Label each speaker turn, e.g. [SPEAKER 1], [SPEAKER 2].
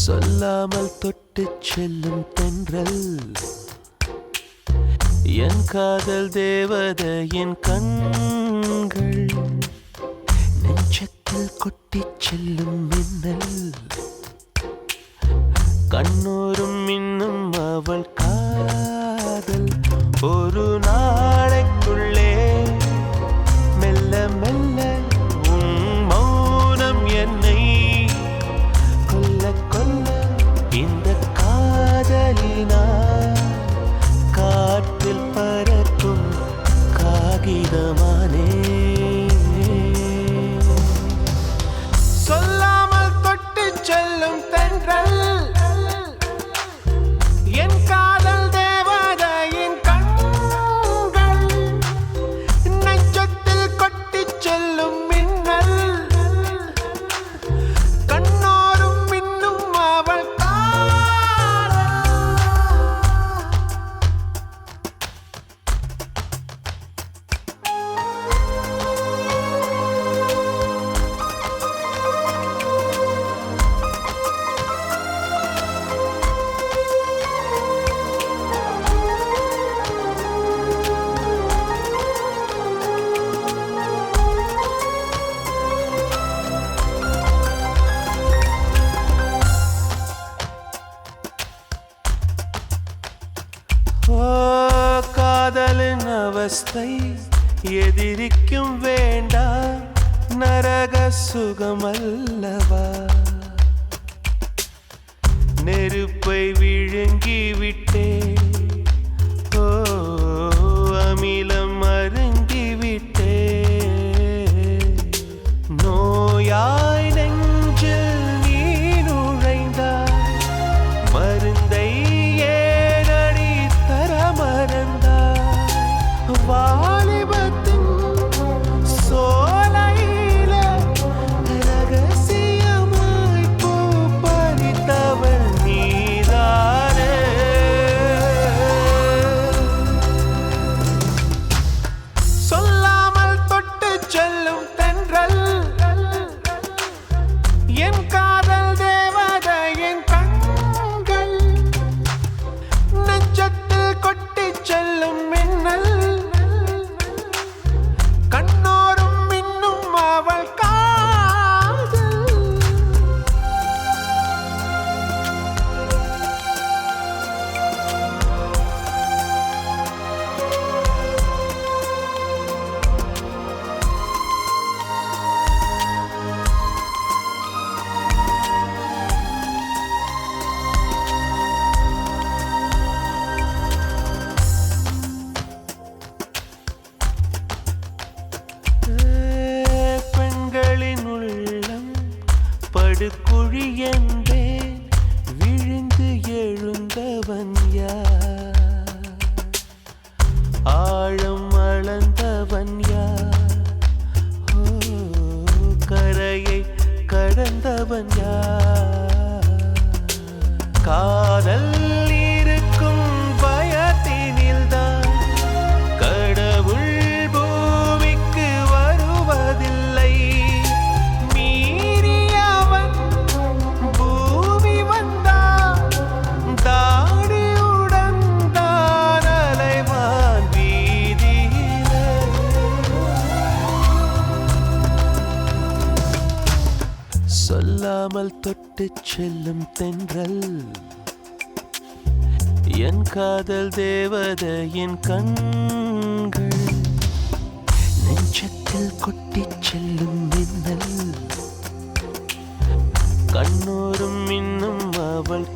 [SPEAKER 1] சொல்லாமல் தொட்டுச் செல்லும் தென்றல் என் காதல் தேவதையின் கண்கள் நெஞ்சத்தில் கொட்டிச் செல்லும் மின்னல் கண்ணோரும் இன்னும் அவள் காதல் ஒரு நாளைக்குள்ளே மெல்ல மெல்ல உன் மௌனம் என்னை கொல்ல கொல்ல இந்த காதலினால் காற்றில் பறக்கும் காகிதமானே சொல்லாமல் தொட்டுச் செல்லும் தென்றல் என் காதல் தேவதையின் கண்கள் நெஞ்சத்தில் கொட்டிச் செல்லும் மின்னல் கண்ணோரும் மின்னும் அவள் காதலின் அவஸ்தை எதிரிக்கும் வேண்டாம் நரக சுகமல்லவா நெருப்பை விழுங்கி விட்டே அமிலம் அருங்கி விட்டே நோயாய் நெஞ்சில் நீ நுழைந்தாய் மருந்தை வாலிபத்தின் சோலையில ரகசியமாய் பூ பறித்தவள் நீதானே சொல்லாமல் தொட்டுச் செல்லும் தென்றல் என் காதல் தேவதையின் கண்கள் நெஞ்சத்தில் கொட்டிச் செல்லும் மின்னல் கண்ணோரும் மின்னும் அவள் காதல் படுகுழி என்பேன் விழுந்து எழுந்தவன் யார் ஆழம் அளந்தவன் யார் கரையை கடந்தவன் யார் காதல் இருக்கும் பயத்தினில்தான் கடவுள் பூமிக்கு வருவதில்லை சொல்லாமல் தொட்டுச் செல்லும் தென்றல் என் காதல் தேவதையின் கண்கள் நெஞ்சத்தில் கொட்டிச் செல்லும் மின்னல் கண்ணோரும் இன்னும் அவள்